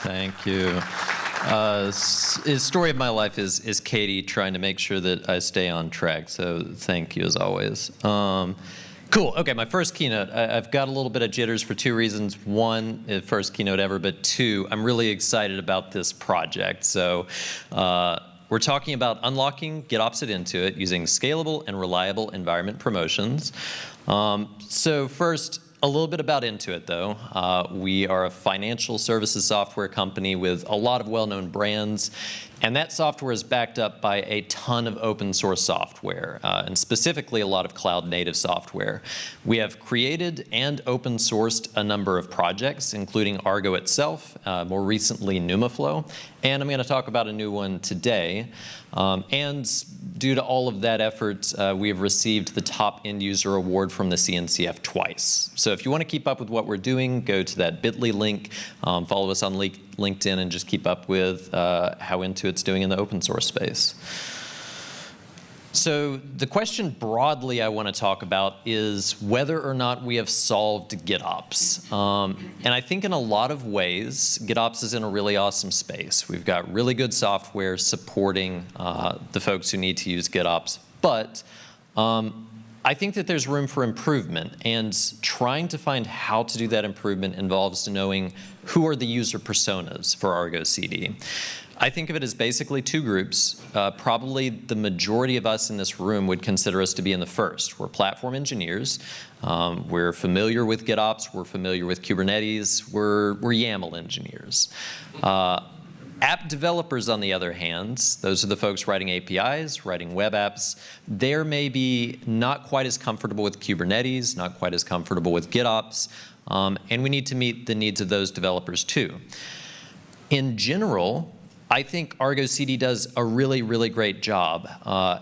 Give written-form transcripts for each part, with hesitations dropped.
Thank you. The story of my life is Katie trying to make sure that I stay on track, so thank you as always. Cool, okay, my first keynote. I've got a little bit of jitters for two reasons. One, first keynote ever, but two, I'm really excited about this project. So we're talking about unlocking GitOps at Intuit using scalable and reliable environment promotions. So first, a little bit about Intuit, though. We are a financial services software company with a lot of well-known brands, and that software is backed up by a ton of open source software, and specifically a lot of cloud-native software. We have created and open sourced a number of projects, including Argo itself, more recently NumaFlow, and I'm going to talk about a new one today. And due to all of that effort, we have received the top end user award from the CNCF twice. So if you want to keep up with what we're doing, go to that bit.ly link, follow us on LinkedIn, and just keep up with how Intuit's doing in the open source space. So the question broadly I want to talk about is whether or not we have solved GitOps. And I think in a lot of ways, GitOps is in a really awesome space. We've got really good software supporting the folks who need to use GitOps. But I think that there's room for improvement. And trying to find how to do that improvement involves knowing who are the user personas for Argo CD. I think of it as basically two groups. Probably the majority of us in this room would consider us to be in the first. We're platform engineers. We're familiar with GitOps. We're familiar with Kubernetes. We're YAML engineers. App developers, on the other hand, those are the folks writing APIs, writing web apps. They're maybe not quite as comfortable with Kubernetes, not quite as comfortable with GitOps, and we need to meet the needs of those developers too. In general, I think Argo CD does a really, really great job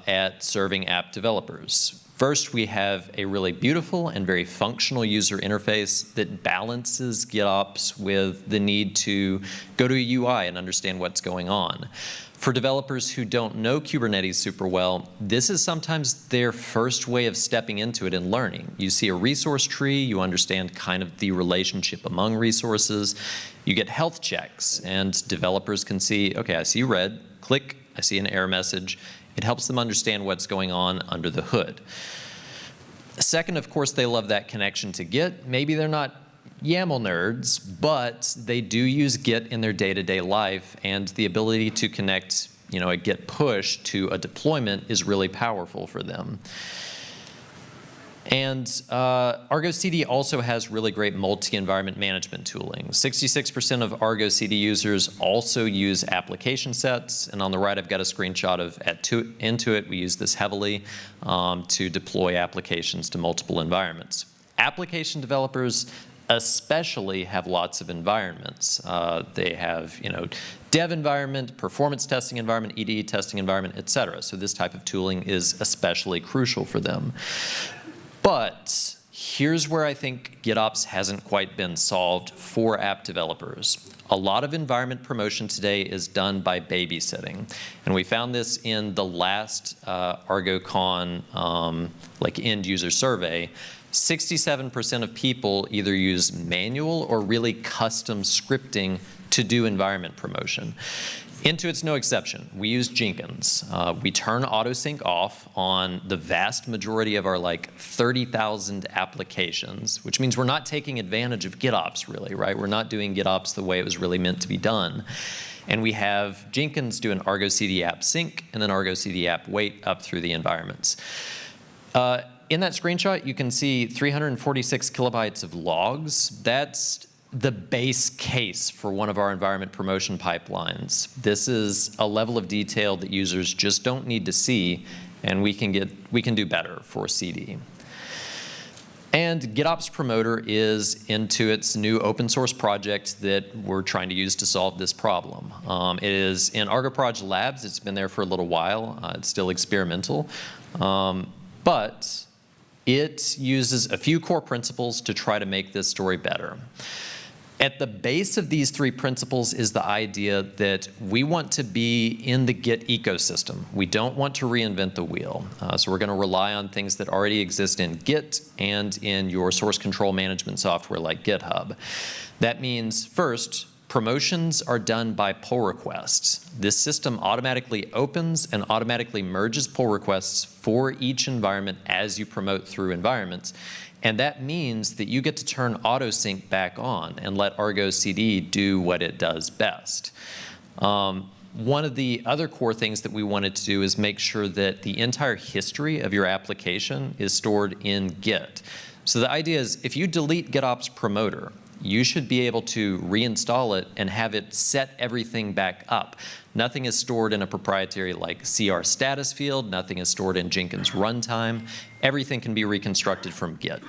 at serving app developers. First, we have a really beautiful and very functional user interface that balances GitOps with the need to go to a UI and understand what's going on. For developers who don't know Kubernetes super well, this is sometimes their first way of stepping into it and learning. You see a resource tree, you understand kind of the relationship among resources, you get health checks, and developers can see, okay, I see red, click, I see an error message. It helps them understand what's going on under the hood. Second, of course, they love that connection to Git. Maybe they're not YAML nerds, but they do use Git in their day-to-day life, and the ability to connect, a Git push to a deployment is really powerful for them. And Argo CD also has really great multi-environment management tooling. 66% of Argo CD users also use application sets, and on the right I've got a screenshot of at Intuit. We use this heavily to deploy applications to multiple environments. Application developers especially have lots of environments. They have, dev environment, performance testing environment, EDE testing environment, et cetera. So this type of tooling is especially crucial for them. But here's where I think GitOps hasn't quite been solved for app developers. A lot of environment promotion today is done by babysitting. And we found this in the last ArgoCon end user survey. 67% of people either use manual or really custom scripting to do environment promotion. Intuit's no exception. We use Jenkins. We turn Autosync off on the vast majority of our 30,000 applications, which means we're not taking advantage of GitOps really, right? We're not doing GitOps the way it was really meant to be done. And we have Jenkins do an Argo CD app sync and then Argo CD app wait up through the environments. In that screenshot, you can see 346 kilobytes of logs. That's the base case for one of our environment promotion pipelines. This is a level of detail that users just don't need to see, and we can do better for CD. And GitOps Promoter is Intuit's new open source project that we're trying to use to solve this problem. It is in Argo Proj Labs. It's been there for a little while. It's still experimental, but it uses a few core principles to try to make this story better. At the base of these three principles is the idea that we want to be in the Git ecosystem. We don't want to reinvent the wheel. So we're going to rely on things that already exist in Git and in your source control management software like GitHub. That means, first, Promotions are done by pull requests. This system automatically opens and automatically merges pull requests for each environment as you promote through environments. And that means that you get to turn Autosync back on and let Argo CD do what it does best. One of the other core things that we wanted to do is make sure that the entire history of your application is stored in Git. So the idea is if you delete GitOps Promoter, you should be able to reinstall it and have it set everything back up. Nothing is stored in a proprietary like CR status field. Nothing is stored in Jenkins runtime. Everything can be reconstructed from Git.